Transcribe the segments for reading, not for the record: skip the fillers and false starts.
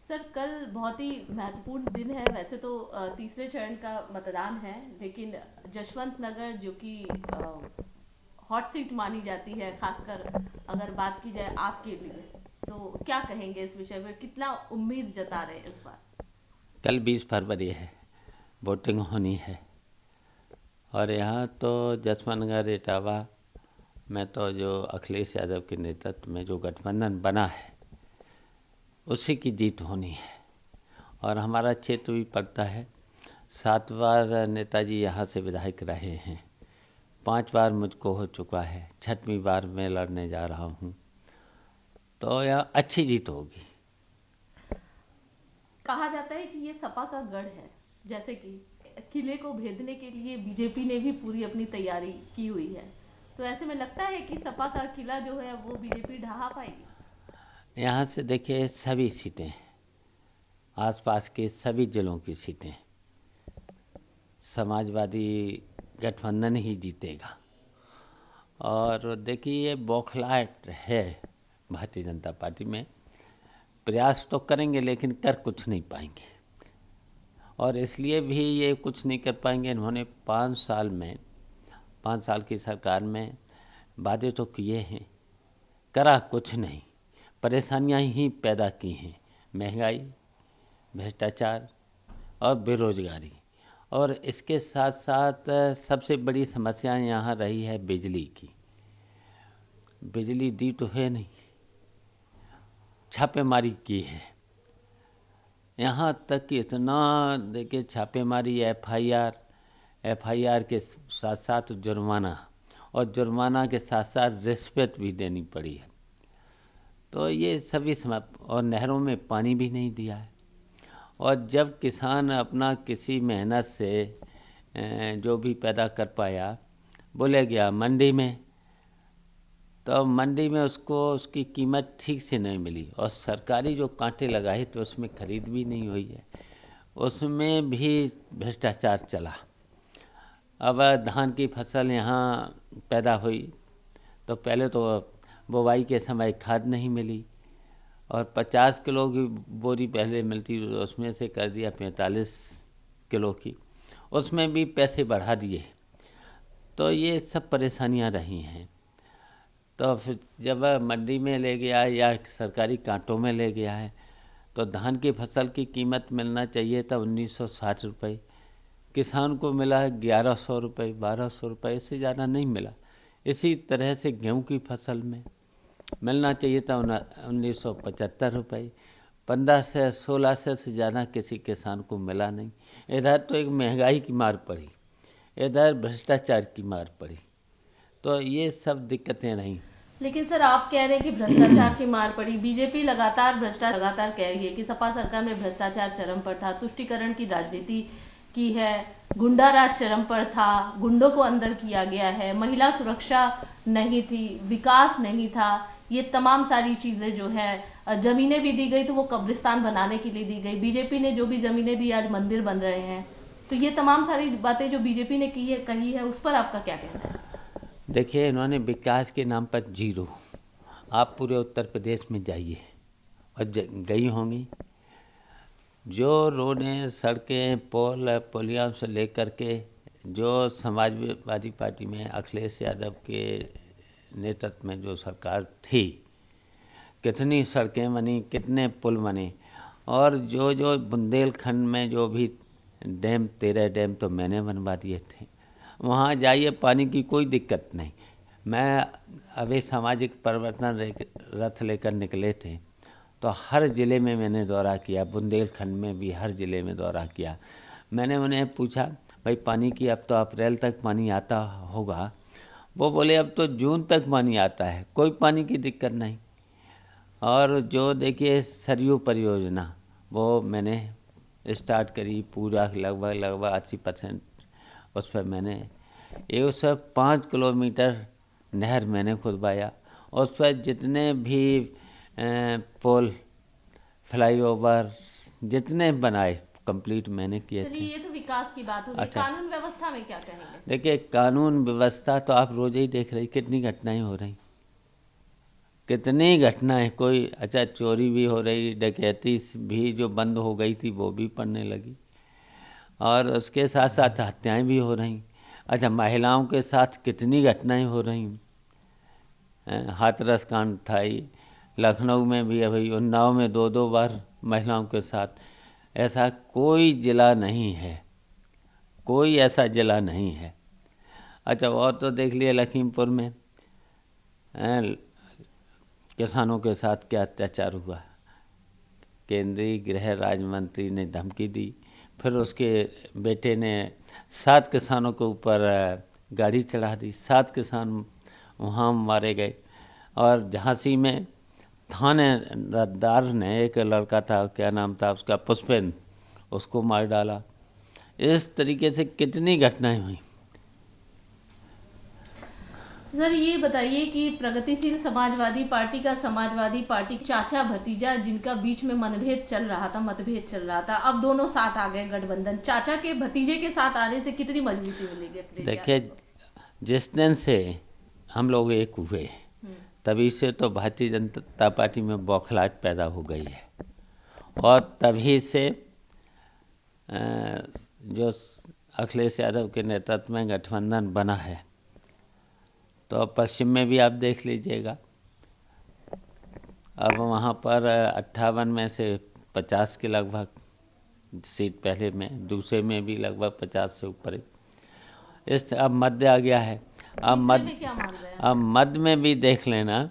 Sir कल बहुत ही महत्वपूर्ण दिन है। वैसे तो तीसरे चरण का मतदान है, लेकिन जशवंत नगर जो कि हॉट सीट मानी जाती है, खासकर अगर बात की जाए आपके लिए, तो क्या कहेंगे इस विषय पर? कितना उम्मीद जता रहे हैं इस बार? कल 20 फरवरी है, वोटिंग होनी है। और यहाँ तो जसवंतनगर इटावा में तो जो अखिलेश यादव के नेतृत्व में जो गठबंधन बना है उसी की जीत होनी है। और हमारा क्षेत्र भी पड़ता है। 7 बार नेताजी यहाँ से विधायक रहे हैं, 5 बार मुझको हो चुका है, 6वीं बार मैं लड़ने जा रहा हूँ, तो यह अच्छी जीत होगी। कहा जाता है कि ये सपा का गढ़ है, जैसे कि किले को भेदने के लिए बीजेपी ने भी पूरी अपनी तैयारी की हुई है। तो ऐसे में लगता है कि सपा का किला जो है वो बीजेपी ढहा पाएगी। यहाँ से देखिए सभी सीटें, आसपास के सभी जिलों की सीटें समाजवादी गठबंधन ही जीतेगा। और देखिए ये बौखलाहट है भारतीय जनता पार्टी में। प्रयास तो करेंगे लेकिन कर कुछ नहीं पाएंगे। और इसलिए भी ये कुछ नहीं कर पाएंगे, इन्होंने 5 साल में, 5 साल की सरकार में वादे तो किए हैं, करा कुछ नहीं, परेशानियां ही पैदा की हैं। महंगाई, भ्रष्टाचार और बेरोजगारी। और इसके साथ साथ सबसे बड़ी समस्या यहाँ रही है बिजली की। बिजली दी तो है नहीं, छापेमारी की है। यहाँ तक कि इतना देखिए छापेमारी, एफआईआर के साथ साथ जुर्माना, और जुर्माना के साथ साथ रिश्वत भी देनी पड़ी है। तो ये सभी समय, और नहरों में पानी भी नहीं दिया है। और जब किसान अपना किसी मेहनत से जो भी पैदा कर पाया, बोले गया मंडी में, तो मंडी में उसको उसकी कीमत ठीक से नहीं मिली। और सरकारी जो कांटे लगाए तो उसमें खरीद भी नहीं हुई है, उसमें भी भ्रष्टाचार चला। अब धान की फसल यहाँ पैदा हुई तो पहले तो बुवाई के समय खाद नहीं मिली, और 50 किलो की बोरी पहले मिलती तो उसमें से कर दिया 45 किलो की, उसमें भी पैसे बढ़ा दिए। तो ये सब परेशानियाँ रही हैं। तो फिर जब मंडी में ले गया या सरकारी कांटों में ले गया है, तो धान की फसल की कीमत मिलना चाहिए था 1960 रुपये, किसान को मिला है 1100 रुपये, 1200 रुपये, इससे ज़्यादा नहीं मिला। इसी तरह से गेहूं की फसल में मिलना चाहिए था 1975 रुपये, 1500 से 1600 से ज़्यादा किसी किसान को मिला नहीं। इधर तो एक महंगाई की मार पड़ी, इधर भ्रष्टाचार की मार पड़ी, तो ये सब दिक्कतें रहीं। लेकिन सर आप कह रहे हैं कि भ्रष्टाचार की मार पड़ी। बीजेपी लगातार कह रही है कि सपा सरकार में भ्रष्टाचार चरम पर था, तुष्टीकरण की राजनीति की है, गुंडा राज चरम पर था, गुंडों को अंदर किया गया है, महिला सुरक्षा नहीं थी, विकास नहीं था। ये तमाम सारी चीजें जो है, जमीनें भी दी गई तो वो कब्रिस्तान बनाने के लिए दी गई। बीजेपी ने जो भी जमीनें दी आज मंदिर बन रहे हैं। तो ये तमाम सारी बातें जो बीजेपी ने कही है, उस पर आपका क्या कहना है? देखिए इन्होंने विकास के नाम पर जीरो। आप पूरे उत्तर प्रदेश में जाइए, और गई होंगी, जो रोडें, सड़कें, पुलिया से लेकर के जो समाजवादी पार्टी में अखिलेश यादव के नेतृत्व में जो सरकार थी, कितनी सड़कें बनी, कितने पुल बने। और जो जो बुंदेलखंड में जो भी डैम, 13 डैम तो मैंने बनवा दिए थे। वहाँ जाइए, पानी की कोई दिक्कत नहीं। मैं अभी सामाजिक परिवर्तन रथ लेकर निकले थे, तो हर ज़िले में मैंने दौरा किया, बुंदेलखंड में भी हर ज़िले में दौरा किया। मैंने उन्हें पूछा, भाई पानी की, अब तो अप्रैल तक पानी आता होगा? वो बोले अब तो जून तक पानी आता है, कोई पानी की दिक्कत नहीं। और जो देखिए सरयू परियोजना, वो मैंने स्टार्ट करी, पूरा लगभग 80% उस पर मैंने 105 किलोमीटर नहर मैंने खुदवाया। उस पर जितने भी पुल, फ्लाईओवर जितने बनाए कंप्लीट मैंने किए थे। चलिए, ये तो विकास की बात हो गई। अच्छा, कानून व्यवस्था में क्या कहेंगे? देखिए कानून व्यवस्था तो आप रोज ही देख रही कितनी घटनाएं हो रही। कितनी घटनाएं, कोई अच्छा चोरी भी हो रही, डकैती भी जो बंद हो गई थी वो भी पड़ने लगी, और उसके साथ साथ हत्याएं भी हो रही। अच्छा, महिलाओं के साथ कितनी घटनाएं हो रही। हाथरस कांड था ही, लखनऊ में भी, अभी उन्नाव में 2-2 बार महिलाओं के साथ। ऐसा कोई जिला नहीं है, कोई ऐसा जिला नहीं है। अच्छा, और तो देख लिया लखीमपुर में किसानों के साथ क्या अत्याचार हुआ। केंद्रीय गृह राज्य मंत्री ने धमकी दी, फिर उसके बेटे ने 7 किसानों के ऊपर गाड़ी चढ़ा दी, 7 किसान वहाँ मारे गए। और झांसी में थानेदार ने, एक लड़का था, क्या नाम था उसका, पुष्पेंद्र, उसको मार डाला। इस तरीके से कितनी घटनाएं हुई। सर ये बताइए कि प्रगतिशील समाजवादी पार्टी का समाजवादी पार्टी चाचा भतीजा जिनका बीच में मतभेद चल रहा था, अब दोनों साथ आ गए गठबंधन। चाचा के भतीजे के साथ आने से कितनी मजबूती मिलेगी अखिलेश यादव देखिए, को? जिस दिन से हम लोग एक हुए तभी से तो भारतीय जनता पार्टी में बौखलाहट पैदा हो गई है, और तभी से जो अखिलेश यादव के नेतृत्व में गठबंधन बना है। तो अब पश्चिम में भी आप देख लीजिएगा, अब वहाँ पर 58 में से 50 के लगभग सीट पहले में, दूसरे में भी लगभग 50 से ऊपर है। इस अब मध्य आ गया है। अब मध्य में भी देख लेना,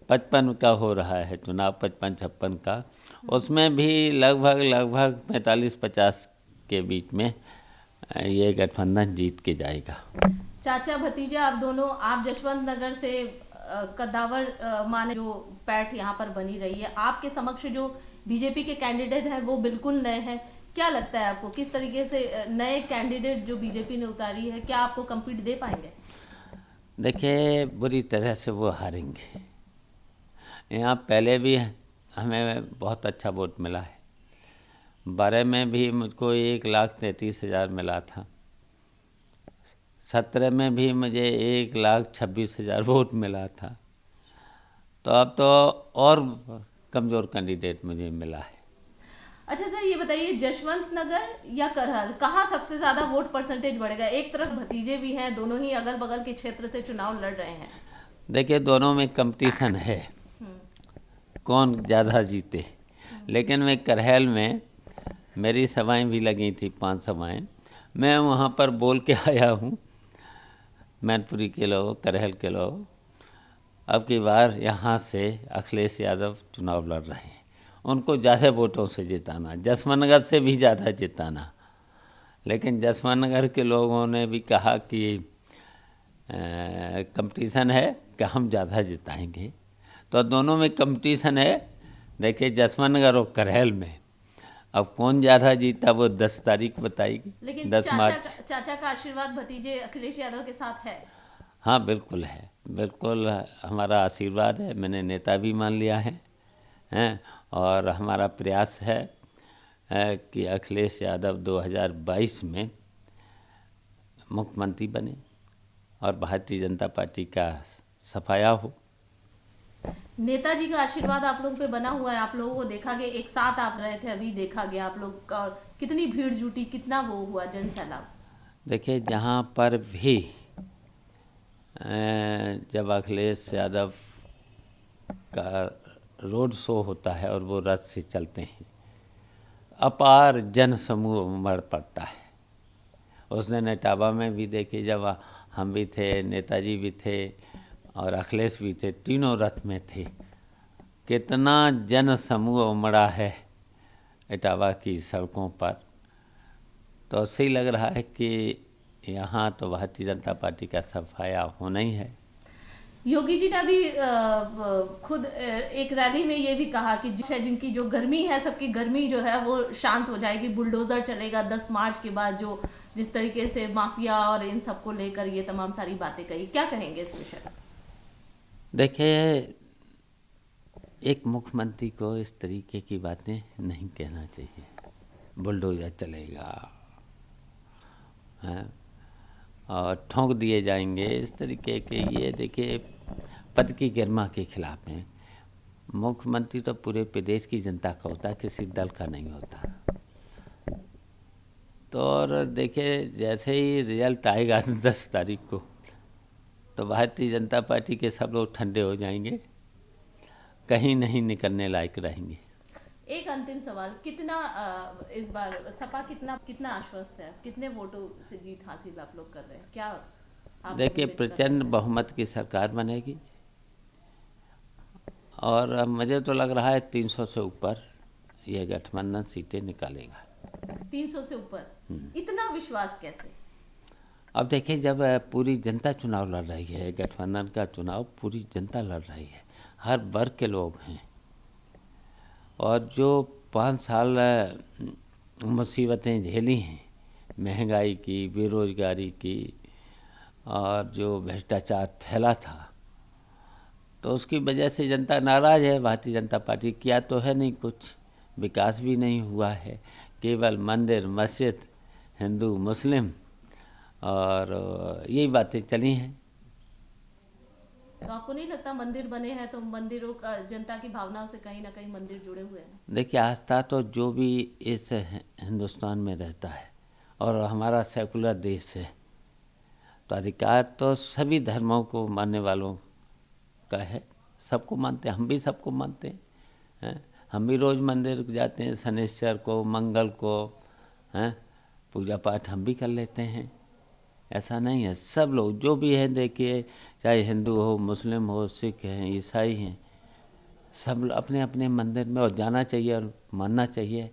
55 का हो रहा है चुनाव, 55-56 का, उसमें भी लगभग 45-50 के बीच में ये गठबंधन जीत के जाएगा। चाचा भतीजा आप दोनों, आप जशवंत नगर से कद्दावर माने जो पैठ यहाँ पर बनी रही है, आपके समक्ष जो बीजेपी के कैंडिडेट हैं वो बिल्कुल नए हैं। क्या लगता है आपको, किस तरीके से नए कैंडिडेट जो बीजेपी ने उतारी है, क्या आपको कम्पीट दे पाएंगे? देखिए, बुरी तरह से वो हारेंगे। यहाँ पहले भी हमें बहुत अच्छा वोट मिला है। 12 में भी मुझको 1,33,000 मिला था। 17 में भी मुझे 1,26,000 वोट मिला था। तो अब तो और कमज़ोर कैंडिडेट मुझे मिला है। अच्छा सर, ये बताइए जशवंत नगर या करहल, कहाँ सबसे ज्यादा वोट परसेंटेज बढ़ेगा? एक तरफ भतीजे भी हैं, दोनों ही अगल बगल के क्षेत्र से चुनाव लड़ रहे हैं। देखिए, दोनों में कंपटीशन है, कौन ज़्यादा जीते। लेकिन मैं करहल में, मेरी सभाएं भी लगी थी, 5 सभाएं, मैं वहाँ पर बोल के आया हूँ, मैनपुरी के लोग, करहल के लोग, अब की बार यहाँ से अखिलेश यादव चुनाव लड़ रहे हैं, उनको ज़्यादा वोटों से जिताना, जसवंत नगर से भी ज़्यादा जिताना। लेकिन जसवंत नगर के लोगों ने भी कहा कि कंपटीशन है कि हम ज़्यादा जिताएंगे। तो दोनों में कंपटीशन है। देखिए, जसवंत नगर और करहल में अब कौन ज़्यादा जीता वो 10 तारीख बताएगी, लेकिन 10 मार्च। चाचा का आशीर्वाद भतीजे अखिलेश यादव के साथ है। हाँ, बिल्कुल है, बिल्कुल हमारा आशीर्वाद है। मैंने नेता भी मान लिया है, हैं, और हमारा प्रयास है कि अखिलेश यादव 2022 में मुख्यमंत्री बने और भारतीय जनता पार्टी का सफाया हो। नेताजी का आशीर्वाद आप लोगों पे बना हुआ है, आप लोगों को देखा गया, एक साथ आप रहे थे, अभी देखा गया आप लोग का, कितनी भीड़ जुटी, कितना वो हुआ जन सैलाब। देखिए, जहाँ पर भी जब अखिलेश यादव का रोड शो होता है और वो रथ से चलते हैं, अपार जन समूह उमड़ पड़ता है। उस दिन इटावा में भी देखिए, जब हम भी थे, नेताजी भी थे और अखिलेश भी थे, तीनों रथ में थे, कितना जन समूह उमड़ा है इटावा की सड़कों पर। तो उससे ही लग रहा है कि यहाँ तो भारतीय जनता पार्टी का सफाया होना ही है। योगी जी ने अभी खुद एक रैली में ये भी कहा कि जिनकी जो गर्मी है, सबकी गर्मी जो है वो शांत हो जाएगी, बुलडोजर चलेगा 10 मार्च के बाद। जो जिस तरीके से माफिया और इन सबको लेकर ये तमाम सारी बातें कही, क्या कहेंगे इस विषय पर? देखिए, एक मुख्यमंत्री को इस तरीके की बातें नहीं कहना चाहिए, बुलडोजर चलेगा, हैं, और ठोंक दिए जाएंगे, इस तरीके के। ये देखिए, पद की गरिमा के खिलाफ हैं। मुख्यमंत्री तो पूरे प्रदेश की जनता का होता है, किसी दल का नहीं होता। तो और देखिए, जैसे ही रिजल्ट आएगा 10 तारीख को, तो भारतीय जनता पार्टी के सब लोग ठंडे हो जाएंगे, कहीं नहीं निकलने लायक रहेंगे। एक अंतिम सवाल, कितना इस बार सपा कितना आश्वस्त है, कितने वोटों से जीत हासिल आप लोग कर रहे हैं, क्या आप देखिए, उम्मीद प्रचंड करते हैं? बहुमत की सरकार बनेगी और मुझे तो लग रहा है 300 से ऊपर यह गठबंधन सीटें निकालेगा। 300 से ऊपर, इतना विश्वास कैसे? अब देखिए, जब पूरी जनता चुनाव लड़ रही है, गठबंधन का चुनाव पूरी जनता लड़ रही है, हर वर्ग के लोग हैं, और जो 5 साल मुसीबतें झेली हैं, महंगाई की, बेरोजगारी की, और जो भ्रष्टाचार फैला था, तो उसकी वजह से जनता नाराज़ है। भारतीय जनता पार्टी किया तो है नहीं, कुछ विकास भी नहीं हुआ है, केवल मंदिर मस्जिद, हिंदू मुस्लिम, और यही बातें चली हैं। तो आपको नहीं लगता मंदिर बने हैं तो मंदिरों का जनता की भावनाओं से कहीं ना कहीं मंदिर जुड़े हुए हैं? देखिए, आस्था तो जो भी इस हिंदुस्तान में रहता है, और हमारा सेकुलर देश है, तो अधिकार तो सभी धर्मों को मानने वालों का है, सबको मानते हैं, हम भी सबको मानते हैं। हम भी रोज़ मंदिर जाते हैं, शनिश्चर को, मंगल को, हैं, पूजा पाठ हम भी कर लेते हैं। ऐसा नहीं है, सब लोग जो भी हैं, देखिए, चाहे हिंदू हो, मुस्लिम हो, सिख हैं, ईसाई हैं, सब अपने अपने मंदिर में और जाना चाहिए और मानना चाहिए।